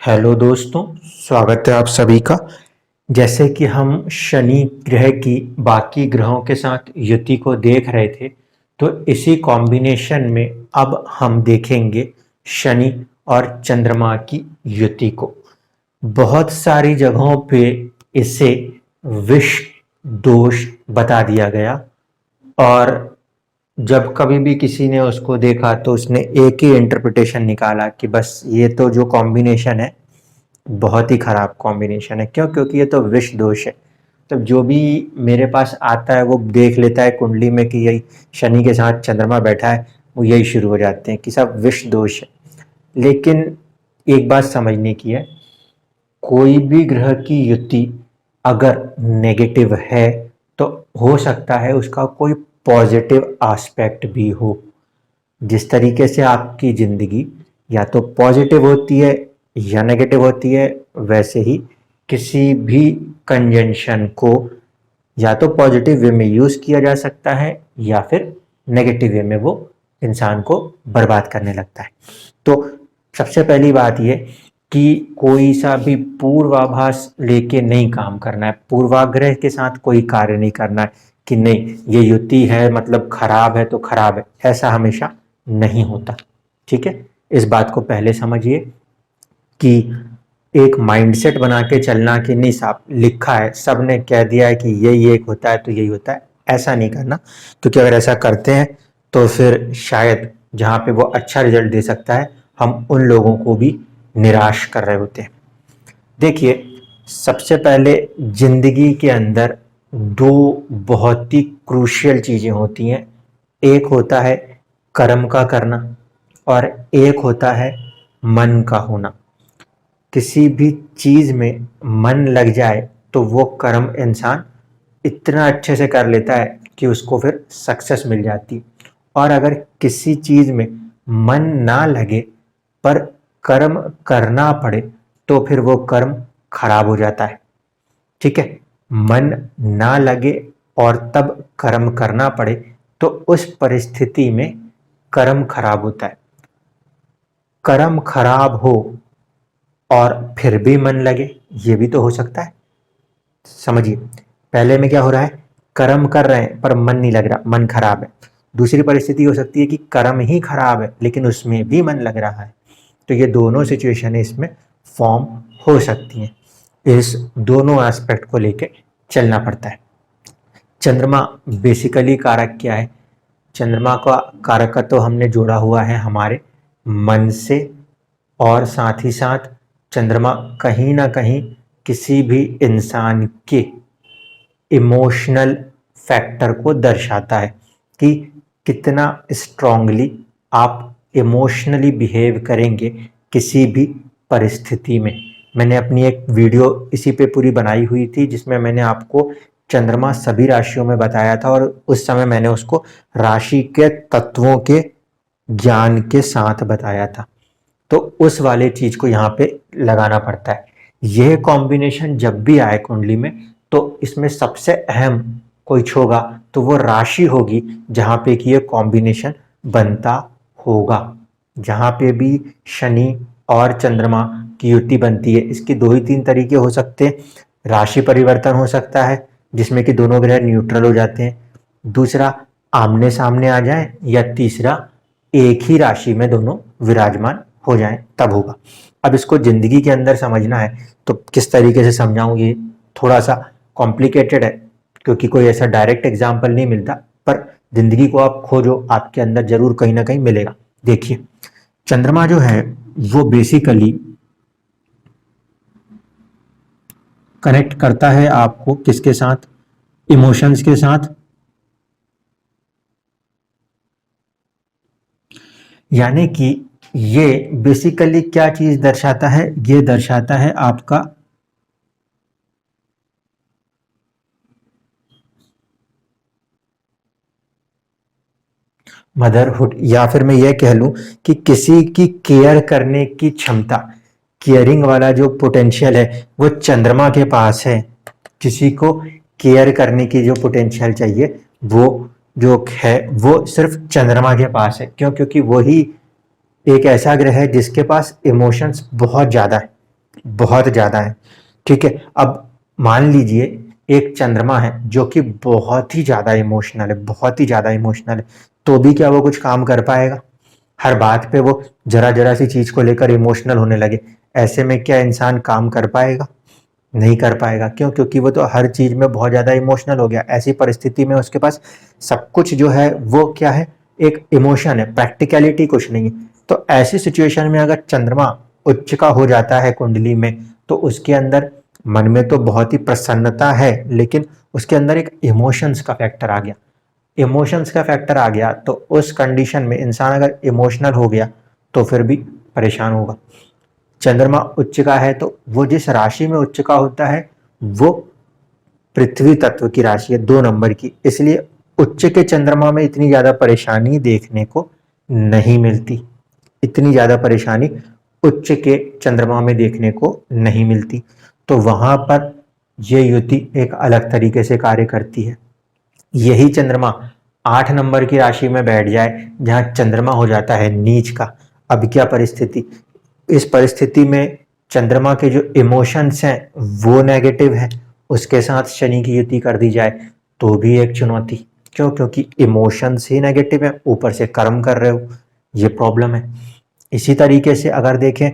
Hello दोस्तों, स्वागत है आप सभी का। जैसे कि हम शनि ग्रह की बाकी ग्रहों के साथ युति को देख रहे थे, तो इसी कॉम्बिनेशन में अब हम देखेंगे शनि और चंद्रमा की युति को। बहुत सारी जगहों पे इसे विष दोष बता दिया गया, और जब कभी भी किसी ने उसको देखा तो उसने एक ही इंटरप्रिटेशन निकाला कि बस ये तो जो कॉम्बिनेशन है बहुत ही खराब कॉम्बिनेशन है। क्यों? क्योंकि ये तो विष दोष है। तो जो भी मेरे पास आता है वो देख लेता है कुंडली में कि यही शनि के साथ चंद्रमा बैठा है, वो यही शुरू हो जाते हैं कि सब विष दोष है। लेकिन एक बात समझने की है, कोई भी ग्रह की युति अगर नेगेटिव है तो हो सकता है उसका कोई पॉजिटिव एस्पेक्ट भी हो। जिस तरीके से आपकी ज़िंदगी या तो पॉजिटिव होती है या नेगेटिव होती है, वैसे ही किसी भी कंजंक्शन को या तो पॉजिटिव वे में यूज़ किया जा सकता है या फिर नेगेटिव वे में वो इंसान को बर्बाद करने लगता है। तो सबसे पहली बात ये कि कोई सा भी पूर्वाभास लेके नहीं काम करना है, पूर्वाग्रह के साथ कोई कार्य नहीं करना है कि नहीं ये युति है मतलब खराब है तो खराब है, ऐसा हमेशा नहीं होता। ठीक है, इस बात को पहले समझिए कि एक माइंडसेट बना के चलना कि नहीं साहब लिखा है, सब ने कह दिया है कि यही एक होता है तो यही होता है, ऐसा नहीं करना। क्योंकि अगर ऐसा करते हैं तो फिर शायद जहाँ पे वो अच्छा रिजल्ट दे सकता है, हम उन लोगों को भी निराश कर रहे होते हैं। देखिए, सबसे पहले जिंदगी के अंदर दो बहुत ही क्रूशियल चीज़ें होती हैं। एक होता है कर्म का करना और एक होता है मन का होना। किसी भी चीज़ में मन लग जाए तो वो कर्म इंसान इतना अच्छे से कर लेता है कि उसको फिर सक्सेस मिल जाती। और अगर किसी चीज़ में मन ना लगे पर कर्म करना पड़े तो फिर वो कर्म खराब हो जाता है। ठीक है, मन ना लगे और तब कर्म करना पड़े तो उस परिस्थिति में कर्म खराब होता है। कर्म खराब हो और फिर भी मन लगे, ये भी तो हो सकता है। समझिए, पहले में क्या हो रहा है, कर्म कर रहे हैं पर मन नहीं लग रहा, मन खराब है। दूसरी परिस्थिति हो सकती है कि कर्म ही खराब है लेकिन उसमें भी मन लग रहा है। तो ये दोनों सिचुएशन इसमें फॉर्म हो सकती हैं। इस दोनों एस्पेक्ट को लेके चलना पड़ता है। चंद्रमा बेसिकली कारक क्या है? चंद्रमा का कारक तो हमने जोड़ा हुआ है हमारे मन से, और साथ ही साथ चंद्रमा कहीं ना कहीं किसी भी इंसान के इमोशनल फैक्टर को दर्शाता है कि कितना स्ट्रांगली आप इमोशनली बिहेव करेंगे किसी भी परिस्थिति में। मैंने अपनी एक वीडियो इसी पे पूरी बनाई हुई थी जिसमें मैंने आपको चंद्रमा सभी राशियों में बताया था, और उस समय मैंने उसको राशि के तत्वों के ज्ञान के साथ बताया था। तो उस वाले चीज को यहाँ पे लगाना पड़ता है। यह कॉम्बिनेशन जब भी आए कुंडली में तो इसमें सबसे अहम कुछ होगा तो वो राशि होगी जहाँ पे कि ये कॉम्बिनेशन बनता होगा। जहाँ पे भी शनि और चंद्रमा की युति बनती है, इसके दो ही तीन तरीके हो सकते हैं। राशि परिवर्तन हो सकता है जिसमें कि दोनों ग्रह न्यूट्रल हो जाते हैं, दूसरा आमने सामने आ जाए, या तीसरा एक ही राशि में दोनों विराजमान हो जाएं, तब होगा। अब इसको जिंदगी के अंदर समझना है तो किस तरीके से समझाऊं, ये थोड़ा सा कॉम्प्लिकेटेड है क्योंकि कोई ऐसा डायरेक्ट एग्जाम्पल नहीं मिलता, पर जिंदगी को आप खोजो आपके अंदर जरूर कहीं ना कहीं मिलेगा। देखिए, चंद्रमा जो है वो बेसिकली कनेक्ट करता है आपको किसके साथ? इमोशंस के साथ। यानी कि ये बेसिकली क्या चीज दर्शाता है? ये दर्शाता है आपका मदरहुड, या फिर मैं ये कह लूं कि किसी की केयर करने की क्षमता, केयरिंग वाला जो पोटेंशियल है वो चंद्रमा के पास है। किसी को केयर करने की जो पोटेंशियल चाहिए वो जो है वो सिर्फ चंद्रमा के पास है। क्यों? क्योंकि वही एक ऐसा ग्रह है जिसके पास इमोशंस बहुत ज़्यादा है। बहुत ज़्यादा है। ठीक है, अब मान लीजिए एक चंद्रमा है जो कि बहुत ही ज़्यादा इमोशनल है, बहुत ही ज़्यादा इमोशनल है, तो भी क्या वो कुछ काम कर पाएगा? हर बात पे वो जरा जरा सी चीज़ को लेकर इमोशनल होने लगे, ऐसे में क्या इंसान काम कर पाएगा? नहीं कर पाएगा। क्यों? क्योंकि वो तो हर चीज़ में बहुत ज़्यादा इमोशनल हो गया। ऐसी परिस्थिति में उसके पास सब कुछ जो है वो क्या है, एक इमोशन है, प्रैक्टिकलिटी कुछ नहीं है। तो ऐसी सिचुएशन में अगर चंद्रमा उच्च का हो जाता है कुंडली में, तो उसके अंदर मन में तो बहुत ही प्रसन्नता है, लेकिन उसके अंदर एक इमोशंस का फैक्टर आ गया। इमोशंस का फैक्टर आ गया तो उस कंडीशन में इंसान अगर इमोशनल हो गया तो फिर भी परेशान होगा। चंद्रमा उच्च का है तो वो जिस राशि में उच्च का होता है वो पृथ्वी तत्व की राशि है, 2 नंबर की, इसलिए उच्च के चंद्रमा में इतनी ज्यादा परेशानी देखने को नहीं मिलती। इतनी ज्यादा परेशानी उच्च के चंद्रमा में देखने को नहीं मिलती। तो वहां पर यह युति एक अलग तरीके से कार्य करती है। यही चंद्रमा 8 नंबर की राशि में बैठ जाए जहां चंद्रमा हो जाता है नीच का, अब क्या परिस्थिति? इस परिस्थिति में चंद्रमा के जो इमोशंस हैं वो नेगेटिव है, उसके साथ शनि की युति कर दी जाए तो भी एक चुनौती। क्यों? क्योंकि इमोशंस ही नेगेटिव है, ऊपर से कर्म कर रहे हो, ये प्रॉब्लम है। इसी तरीके से अगर देखें,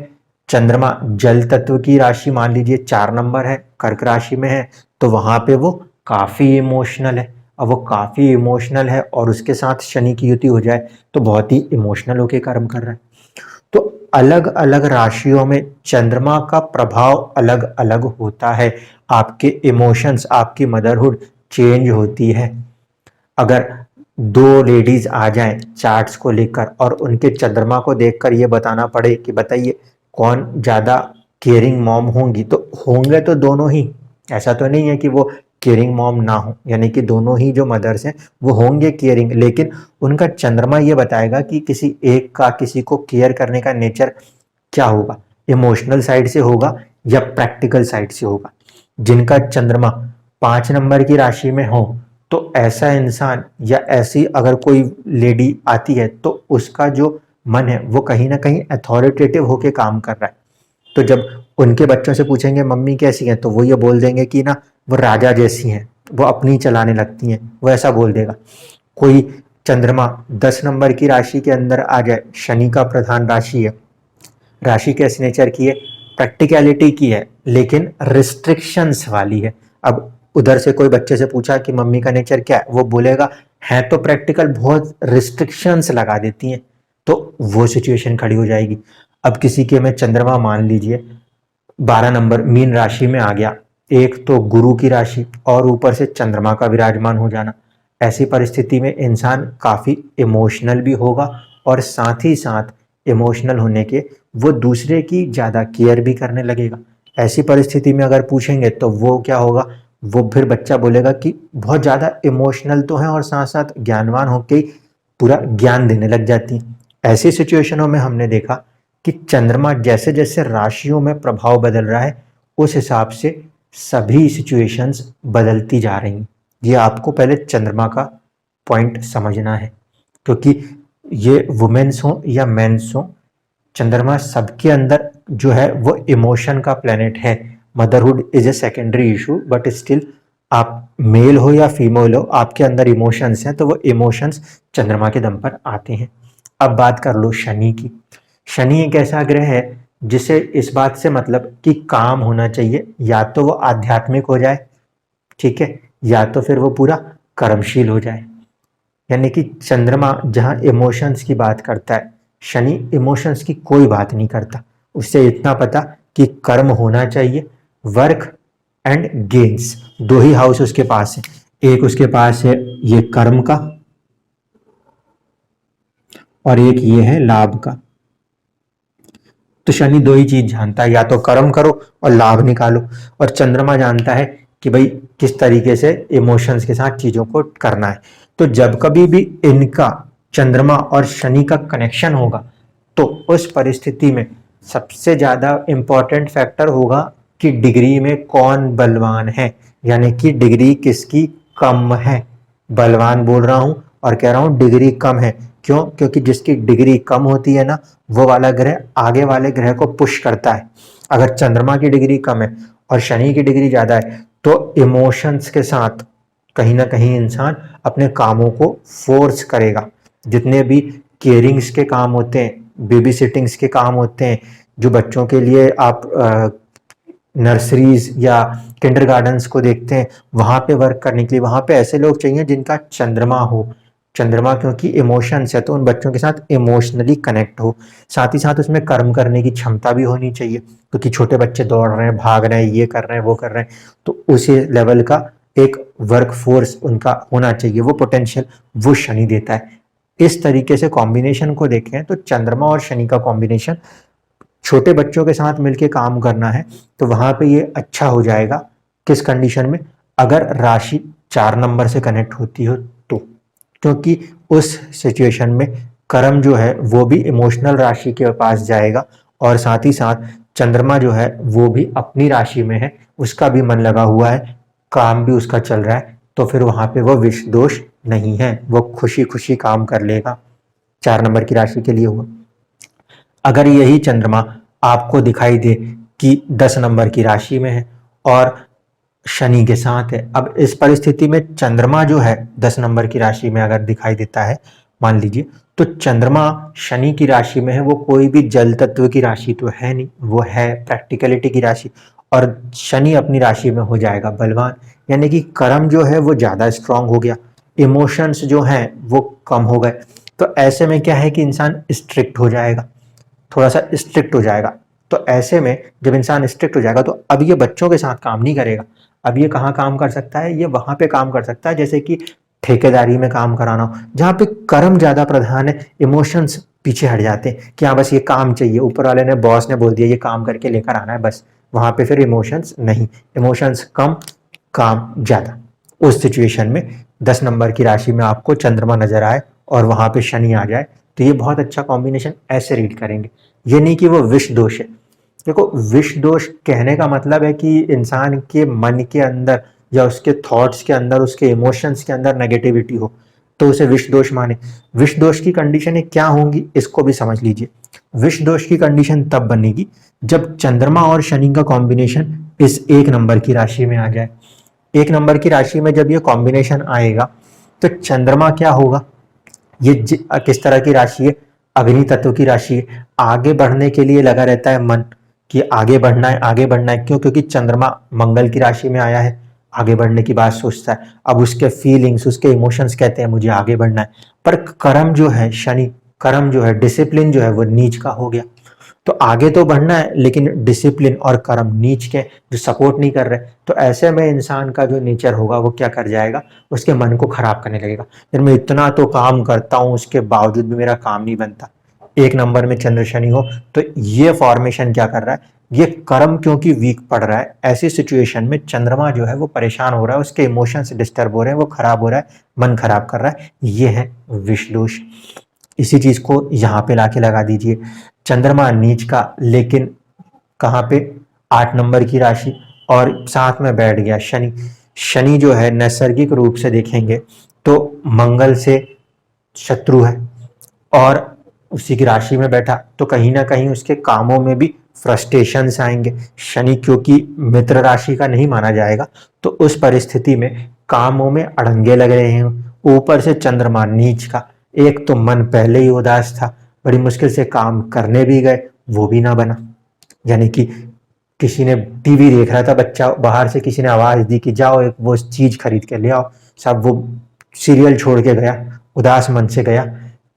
चंद्रमा जल तत्व की राशि मान लीजिए 4 नंबर है, कर्क राशि में है, तो वहां पे वो काफी इमोशनल है। अब वो काफी इमोशनल है और उसके साथ शनि की युति हो जाए तो बहुत ही इमोशनल होकर कर्म कर रहा है। तो अलग अलग राशियों में चंद्रमा का प्रभाव अलग अलग होता है। आपके इमोशंस, आपकी मदरहुड चेंज होती है। अगर 2 लेडीज आ जाएं चार्ट्स को लेकर और उनके चंद्रमा को देखकर ये बताना पड़े कि बताइए कौन ज्यादा केयरिंग मॉम होंगी, तो होंगे तो दोनों ही। ऐसा तो नहीं है कि वो केयरिंग मॉम ना हो, यानी कि दोनों ही जो मदर्स हैं वो होंगे केयरिंग, लेकिन उनका चंद्रमा ये बताएगा कि किसी एक का किसी को केयर करने का नेचर क्या होगा, इमोशनल साइड से होगा या प्रैक्टिकल साइड से होगा। जिनका चंद्रमा 5 नंबर की राशि में हो तो ऐसा इंसान या ऐसी अगर कोई लेडी आती है तो उसका जो मन है वो कहीं ना कहीं अथॉरिटेटिव होके काम कर रहा है। तो जब उनके बच्चों से पूछेंगे मम्मी कैसी हैं, तो वो ये बोल देंगे कि ना वो राजा जैसी हैं, वो अपनी चलाने लगती हैं, वो ऐसा बोल देगा। कोई चंद्रमा 10 नंबर की राशि के अंदर आ जाए, शनि का प्रधान राशि है, राशि कैसे नेचर की है, प्रैक्टिकलिटी की है, लेकिन रिस्ट्रिक्शंस वाली है। अब उधर से कोई बच्चे से पूछा कि मम्मी का नेचर क्या है, वो बोलेगा है तो प्रैक्टिकल, बहुत रिस्ट्रिक्शंस लगा देती हैं, तो वो सिचुएशन खड़ी हो जाएगी। अब किसी के में चंद्रमा मान लीजिए 12 नंबर मीन राशि में आ गया, एक तो गुरु की राशि और ऊपर से चंद्रमा का विराजमान हो जाना, ऐसी परिस्थिति में इंसान काफी इमोशनल भी होगा और साथ ही साथ इमोशनल होने के वो दूसरे की ज्यादा केयर भी करने लगेगा। ऐसी परिस्थिति में अगर पूछेंगे तो वो क्या होगा, वो फिर बच्चा बोलेगा कि बहुत ज्यादा इमोशनल तो है और साथ साथ ज्ञानवान होके ही पूरा ज्ञान देने लग जाती है। ऐसी सिचुएशनों में हमने देखा कि चंद्रमा जैसे जैसे राशियों में प्रभाव बदल रहा है उस हिसाब से सभी सिचुएशंस बदलती जा रही हैं। ये आपको पहले चंद्रमा का पॉइंट समझना है, क्योंकि ये वुमेन्स हो या मेंस हो, चंद्रमा सबके अंदर जो है वो इमोशन का प्लेनेट है। Motherhood is a secondary issue, but still आप मेल हो या फीमेल हो, आपके अंदर इमोशंस हैं तो वो इमोशंस चंद्रमा के दम पर आते हैं। अब बात कर लो शनि की। शनि एक ऐसा ग्रह है जिसे इस बात से मतलब कि काम होना चाहिए, या तो वो आध्यात्मिक हो जाए, ठीक है, या तो फिर वो पूरा कर्मशील हो जाए। यानी कि चंद्रमा जहां इमोशंस की बात करता है, शनि इमोशंस की कोई बात नहीं करता। उससे इतना पता कि कर्म होना चाहिए, work and gains, 2 he house उसके पास है। एक उसके पास है ये कर्म का और एक ये है लाभ का। तो शनि 2 ही चीज जानता है, या तो कर्म करो और लाभ निकालो, और चंद्रमा जानता है कि भाई किस तरीके से इमोशंस के साथ चीजों को करना है। तो जब कभी भी इनका चंद्रमा और शनि का कनेक्शन होगा तो उस परिस्थिति में सबसे ज्यादा इंपॉर्टेंट फैक्टर होगा कि डिग्री में कौन बलवान है, यानी कि डिग्री किसकी कम है। बलवान बोल रहा हूं और कह रहा हूं डिग्री कम है, क्यों? क्योंकि जिसकी डिग्री कम होती है ना, वो वाला ग्रह आगे वाले ग्रह को पुश करता है। अगर चंद्रमा की डिग्री कम है और शनि की डिग्री ज्यादा है, तो इमोशंस के साथ कहीं ना कहीं इंसान अपने कामों को फोर्स करेगा। जितने भी केयरिंग्स के काम होते हैं, बेबी सिटिंग्स के काम होते हैं, जो बच्चों के लिए आप नर्सरीज या किंडरगार्टन्स को देखते हैं, वहां पे वर्क करने के लिए वहां पे ऐसे लोग चाहिए जिनका चंद्रमा हो। चंद्रमा क्योंकि इमोशंस है, तो उन बच्चों के साथ इमोशनली कनेक्ट हो। साथ ही साथ उसमें कर्म करने की क्षमता भी होनी चाहिए, क्योंकि छोटे बच्चे दौड़ रहे हैं, भाग रहे हैं, ये कर रहे हैं, वो कर रहे हैं, तो उसी लेवल का एक वर्क फोर्स उनका होना चाहिए। वो पोटेंशियल वो शनि देता है। इस तरीके से कॉम्बिनेशन को देखें तो चंद्रमा और शनि का कॉम्बिनेशन, छोटे बच्चों के साथ मिलके काम करना है तो वहां पे ये अच्छा हो जाएगा। किस कंडीशन में? अगर राशि 4 नंबर से कनेक्ट होती हो तो, क्योंकि उस सिचुएशन में कर्म जो है वो भी इमोशनल राशि के पास जाएगा, और साथ ही साथ चंद्रमा जो है वो भी अपनी राशि में है, उसका भी मन लगा हुआ है, काम भी उसका चल रहा है, तो फिर वहां पे वो विष दोष नहीं है, वो खुशी खुशी काम कर लेगा। 4 नंबर की राशि के लिए हुआ। अगर यही चंद्रमा आपको दिखाई दे कि 10 नंबर की राशि में है और शनि के साथ है, अब इस परिस्थिति में चंद्रमा जो है 10 नंबर की राशि में अगर दिखाई देता है, मान लीजिए, तो चंद्रमा शनि की राशि में है, वो कोई भी जल तत्व की राशि तो है नहीं, वो है प्रैक्टिकलिटी की राशि, और शनि अपनी राशि में हो जाएगा बलवान, यानी कि कर्म जो है वो ज्यादा स्ट्रांग हो गया, इमोशंस जो हैं वो कम हो गए। तो ऐसे में क्या है कि इंसान स्ट्रिक्ट हो जाएगा, थोड़ा सा स्ट्रिक्ट हो जाएगा। तो ऐसे में जब इंसान स्ट्रिक्ट हो जाएगा, तो अब ये बच्चों के साथ काम नहीं करेगा। अब ये कहाँ काम कर सकता है? ये वहां पे काम कर सकता है जैसे कि ठेकेदारी में काम कराना हो, जहाँ पे कर्म ज्यादा प्रधान है, इमोशंस पीछे हट जाते हैं कि हाँ बस ये काम चाहिए, ऊपर वाले ने, बॉस ने बोल दिया ये काम करके लेकर आना है, बस। वहां पे फिर इमोशंस नहीं, इमोशंस कम, काम ज्यादा। उस सिचुएशन में 10 नंबर की राशि में आपको चंद्रमा नजर आए और वहां पे शनि आ जाए, तो ये बहुत अच्छा कॉम्बिनेशन, ऐसे रीड करेंगे। ये नहीं कि वो विष दोष है। देखो, विष दोष कहने का मतलब है कि इंसान के मन के अंदर या उसके थॉट्स के अंदर, उसके इमोशंस के अंदर नेगेटिविटी हो, तो उसे विष दोष माने। विष दोष की कंडीशनें क्या होंगी इसको भी समझ लीजिए। विष दोष की कंडीशन तब बनेगी जब चंद्रमा और शनि का कॉम्बिनेशन इस 1 नंबर की राशि में आ जाए। 1 नंबर की राशि में जब ये कॉम्बिनेशन आएगा, तो चंद्रमा क्या होगा? ये किस तरह की राशि है? अग्नि तत्व की राशि है। आगे बढ़ने के लिए लगा रहता है मन कि आगे बढ़ना है, आगे बढ़ना है। क्यों? क्योंकि चंद्रमा मंगल की राशि में आया है, आगे बढ़ने की बात सोचता है। अब उसके फीलिंग्स, उसके इमोशंस कहते हैं मुझे आगे बढ़ना है। पर कर्म जो है, शनि कर्म जो है, डिसिप्लिन जो है, वो नीच का हो गया। तो आगे तो बढ़ना है, लेकिन डिसिप्लिन और कर्म नीच के, जो सपोर्ट नहीं कर रहे, तो ऐसे में इंसान का जो नेचर होगा वो क्या कर जाएगा? उसके मन को खराब करने लगेगा। यार मैं इतना तो काम करता हूं, उसके बावजूद भी मेरा काम नहीं बनता। 1 नंबर में चंद्र शनि हो तो ये फॉर्मेशन क्या कर रहा है? ये कर्म क्योंकि वीक पड़ रहा है, ऐसी सिचुएशन में चंद्रमा जो है वो परेशान हो रहा है, उसके इमोशंस डिस्टर्ब हो रहे हैं, वो खराब हो रहा है, मन खराब कर रहा है। ये है विष दोष। इसी चीज को यहाँ पे लाके लगा दीजिए। चंद्रमा नीच का, लेकिन कहाँ पे? 8 नंबर की राशि, और साथ में बैठ गया शनि। शनि जो है नैसर्गिक रूप से देखेंगे तो मंगल से शत्रु है, और उसी की राशि में बैठा तो कहीं ना कहीं उसके कामों में भी फ्रस्ट्रेशंस आएंगे। शनि क्योंकि मित्र राशि का नहीं माना जाएगा, तो उस परिस्थिति में कामों में अड़ंगे लग रहे हैं। ऊपर से चंद्रमा नीच का, एक तो मन पहले ही उदास था, बड़ी मुश्किल से काम करने भी गए, वो भी ना बना। यानी कि किसी ने टीवी देख रहा था बच्चा, बाहर से किसी ने आवाज दी कि जाओ एक वो चीज खरीद के ले आओ, साहब वो सीरियल छोड़ के गया, उदास मन से गया।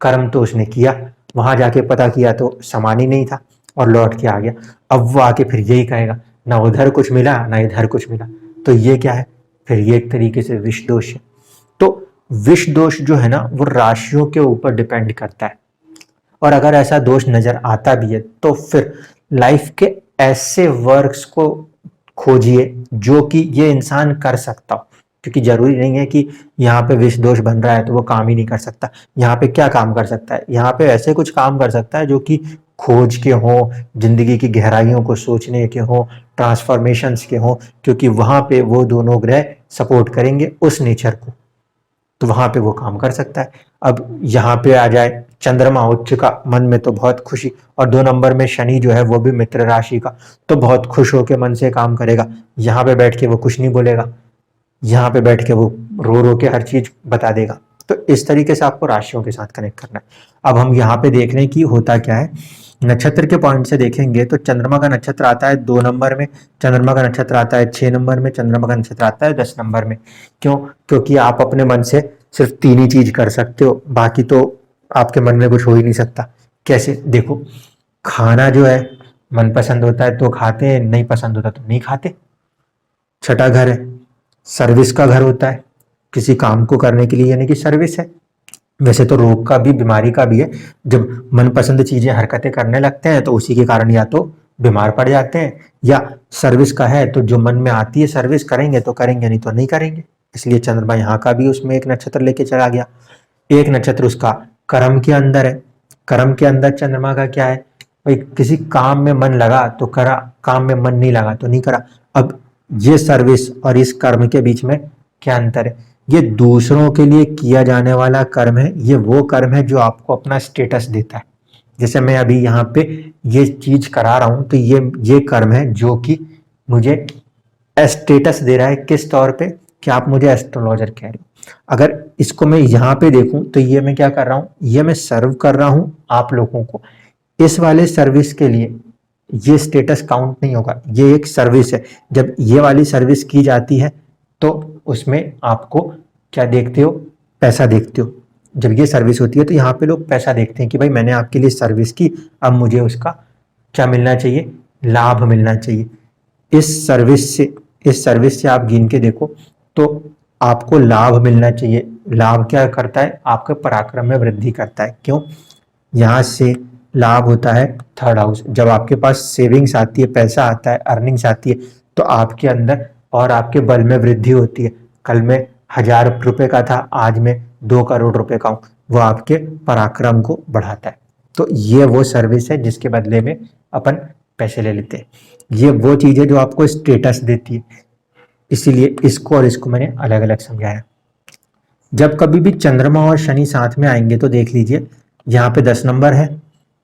कर्म तो उसने किया, वहां जाके पता किया तो सामान ही नहीं था और लौट के आ गया। अब वो आके फिर यही कहेगा, ना उधर कुछ मिला ना इधर कुछ मिला, तो ये क्या है? फिर ये एक तरीके से विष दोष है। तो विष दोष जो है ना, वो राशियों के ऊपर डिपेंड करता है, और अगर ऐसा दोष नजर आता भी है तो फिर लाइफ के ऐसे वर्क्स को खोजिए जो कि ये इंसान कर सकता हो। क्योंकि जरूरी नहीं है कि यहाँ पे विष दोष बन रहा है तो वो काम ही नहीं कर सकता। यहाँ पे क्या काम कर सकता है? यहाँ पे ऐसे कुछ काम कर सकता है जो कि खोज के हों, जिंदगी की गहराइयों को सोचने के हों, ट्रांसफॉर्मेशंस के हों, क्योंकि वहां पे वो दोनों ग्रह सपोर्ट करेंगे उस नेचर को। तो वहां पे वो काम कर सकता है। अब यहाँ पे आ जाए चंद्रमा उच्च का, मन में तो बहुत खुशी, और 2 नंबर में शनि जो है वो भी मित्र राशि का, तो बहुत खुश होकर मन से काम करेगा। यहाँ पे बैठ के वो कुछ नहीं बोलेगा, यहाँ पे बैठ के वो रो रो के हर चीज बता देगा। तो इस तरीके से आपको राशियों के साथ कनेक्ट करना है। अब हम यहाँ पे देख रहे हैं कि होता क्या है। नक्षत्र के पॉइंट से देखेंगे तो चंद्रमा का नक्षत्र आता है 2 नंबर में, चंद्रमा का नक्षत्र आता है 6 नंबर में, चंद्रमा का नक्षत्र आता है 10 नंबर में। क्यों? क्योंकि आप अपने मन से सिर्फ 3 ही चीज कर सकते हो, बाकी तो आपके मन में कुछ हो ही नहीं सकता। कैसे? देखो, खाना जो है मन पसंद होता है तो खाते हैं, नहीं पसंद होता तो नहीं खाते। छठा घर है, सर्विस का घर होता है, किसी काम को करने के लिए, यानी कि सर्विस है। वैसे तो रोग का भी, बीमारी का भी है। जब मनपसंद चीजें, हरकतें करने लगते हैं तो उसी के कारण या तो बीमार पड़ जाते हैं, या सर्विस का है तो जो मन में आती है सर्विस करेंगे तो करेंगे, नहीं तो नहीं करेंगे। इसलिए चंद्रमा यहाँ का भी उसमें एक नक्षत्र लेके चला गया। एक नक्षत्र उसका कर्म के अंदर है। कर्म के अंदर चंद्रमा का क्या है? भाई किसी काम में मन लगा तो करा, काम में मन नहीं लगा तो नहीं करा। अब ये सर्विस और इस कर्म के बीच में क्या अंतर है? ये दूसरों के लिए किया जाने वाला कर्म है, ये वो कर्म है जो आपको अपना स्टेटस देता है। जैसे मैं अभी यहाँ पे ये चीज करा रहा हूं तो ये कर्म है जो कि मुझे स्टेटस दे रहा है। किस तौर पे? कि आप मुझे एस्ट्रोलॉजर कह रहे हो। अगर इसको मैं यहाँ पे देखूं तो ये मैं क्या कर रहा हूं? ये मैं सर्व कर रहा हूं आप लोगों को। इस वाले सर्विस के लिए ये स्टेटस काउंट नहीं होगा, ये एक सर्विस है। जब ये वाली सर्विस की जाती है तो उसमें आपको क्या देखते हो? पैसा देखते हो। जब ये सर्विस होती है तो यहाँ पे लोग पैसा देखते हैं कि भाई मैंने आपके लिए सर्विस की, अब मुझे उसका क्या मिलना चाहिए? लाभ मिलना चाहिए। इस सर्विस से आप गिन के देखो तो आपको लाभ मिलना चाहिए। लाभ क्या करता है? आपके पराक्रम में वृद्धि करता है। क्यों? यहाँ से लाभ होता है थर्ड हाउस। जब आपके पास सेविंग्स आती है, पैसा आता है, अर्निंग्स आती है, तो आपके अंदर और आपके बल में वृद्धि होती है। कल में 1000 रुपए का था, आज में 2 करोड़ रुपए का हूं। वो आपके पराक्रम को बढ़ाता है। तो ये वो सर्विस है जिसके बदले में अपन पैसे ले लेते हैं। ये वो चीज है जो आपको स्टेटस देती है। इसीलिए इसको और इसको मैंने अलग अलग समझाया। जब कभी भी चंद्रमा और शनि साथ में आएंगे तो देख लीजिए, यहाँ पे 10 नंबर है,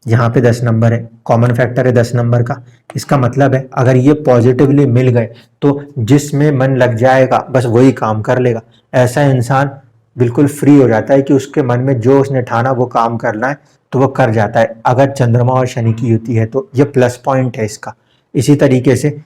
यहाँ पे 10 नंबर है, कॉमन फैक्टर है 10 नंबर का। इसका मतलब है अगर ये पॉजिटिवली मिल गए तो जिसमें मन लग जाएगा बस वही काम कर लेगा। ऐसा इंसान बिल्कुल फ्री हो जाता है कि उसके मन में जो उसने ठाना वो काम करना है तो वो कर जाता है। अगर चंद्रमा और शनि की युति है तो ये प्लस पॉइंट है इसका। इसी तरीके से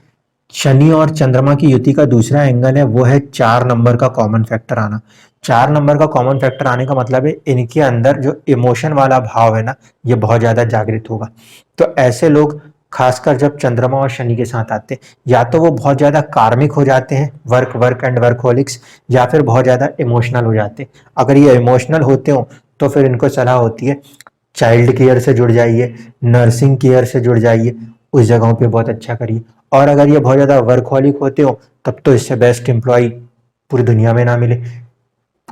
शनि और चंद्रमा की युति का दूसरा एंगल है, वो है 4 नंबर का कॉमन फैक्टर आना। 4 नंबर का कॉमन फैक्टर आने का मतलब है इनके अंदर जो इमोशन वाला भाव है ना, ये बहुत ज्यादा जागृत होगा। तो ऐसे लोग खासकर जब चंद्रमा और शनि के साथ आते हैं, या तो वो बहुत ज्यादा कार्मिक हो जाते हैं, वर्क एंड वर्कहोलिक्स, या फिर बहुत ज्यादा इमोशनल हो जाते हैं। अगर ये इमोशनल होते हो तो फिर इनको सलाह होती है चाइल्ड केयर से जुड़ जाइए, नर्सिंग केयर से जुड़ जाइए, उस जगहों पे बहुत अच्छा करिए। और अगर ये बहुत ज्यादा वर्कहोलिक होते हो तब तो इससे बेस्ट एम्प्लॉय पूरी दुनिया में ना मिले।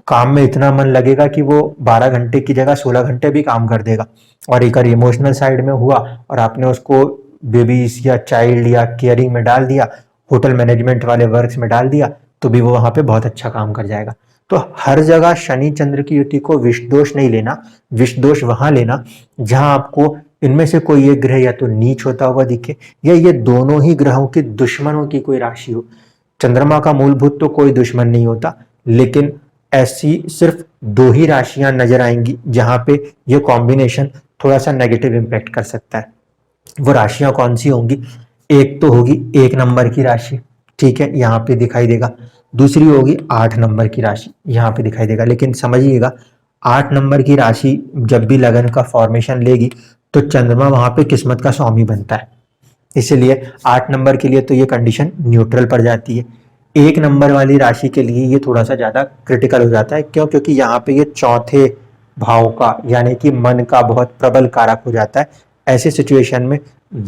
काम में इतना मन लगेगा कि वो 12 घंटे की जगह 16 घंटे भी काम कर देगा। और एक इमोशनल साइड में हुआ और आपने उसको बेबीज या चाइल्ड या केयरिंग में डाल दिया, होटल मैनेजमेंट वाले वर्क्स में डाल दिया, तो भी वो वहां पे बहुत अच्छा काम कर जाएगा। तो हर जगह शनि चंद्र की युति को विष दोष नहीं लेना। विष दोष वहां लेना जहां आपको इनमें से कोई एक ग्रह या तो नीच होता हुआ दिखे, या ये दोनों ही ग्रहों के दुश्मनों की कोई राशि हो। चंद्रमा का मूलभूत तो कोई दुश्मन नहीं होता, लेकिन ऐसी सिर्फ 2 ही राशियां नजर आएंगी जहां पे ये कॉम्बिनेशन थोड़ा सा नेगेटिव इंपैक्ट कर सकता है। वो राशियां कौन सी होंगी? एक तो होगी 1 नंबर की राशि, ठीक है, यहाँ पे दिखाई देगा। दूसरी होगी 8 नंबर की राशि, यहाँ पे दिखाई देगा। लेकिन समझिएगा, 8 नंबर की राशि जब भी लगन का फॉर्मेशन लेगी तो चंद्रमा वहां पे किस्मत का स्वामी बनता है। इसलिए 8 नंबर के लिए तो ये कंडीशन न्यूट्रल पड़ जाती है। 1 नंबर वाली राशि के लिए ये थोड़ा सा ज्यादा क्रिटिकल हो जाता है। क्यों? क्योंकि यहाँ पे ये चौथे भाव का, यानी कि मन का बहुत प्रबल कारक हो जाता है। ऐसे सिचुएशन में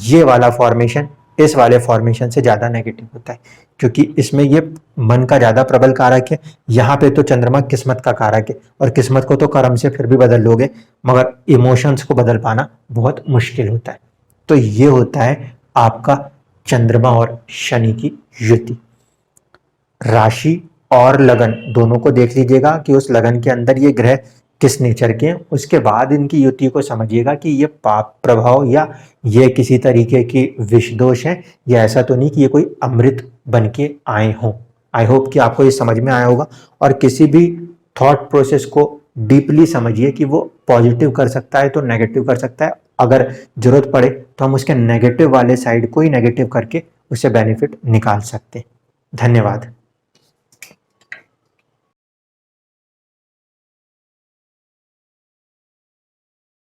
ये वाला फॉर्मेशन इस वाले फॉर्मेशन से ज्यादा नेगेटिव होता है, क्योंकि इसमें ये मन का ज्यादा प्रबल कारक है। यहाँ पे तो चंद्रमा किस्मत का कारक है, और किस्मत को तो कर्म से फिर भी बदल लोगे, मगर इमोशंस को बदल पाना बहुत मुश्किल होता है। तो ये होता है आपका चंद्रमा और शनि की युति। राशि और लगन दोनों को देख लीजिएगा कि उस लगन के अंदर ये ग्रह किस नेचर के हैं। उसके बाद इनकी युति को समझिएगा कि ये पाप प्रभाव या ये किसी तरीके की विष दोष है, या ऐसा तो नहीं कि ये कोई अमृत बन के आए हों। आई होप कि आपको ये समझ में आया होगा, और किसी भी थॉट प्रोसेस को डीपली समझिए कि वो पॉजिटिव कर सकता है तो नेगेटिव कर सकता है, अगर जरूरत पड़े तो हम उसके नेगेटिव वाले साइड को ही नेगेटिव करके उससे बेनिफिट निकाल सकते हैं। धन्यवाद।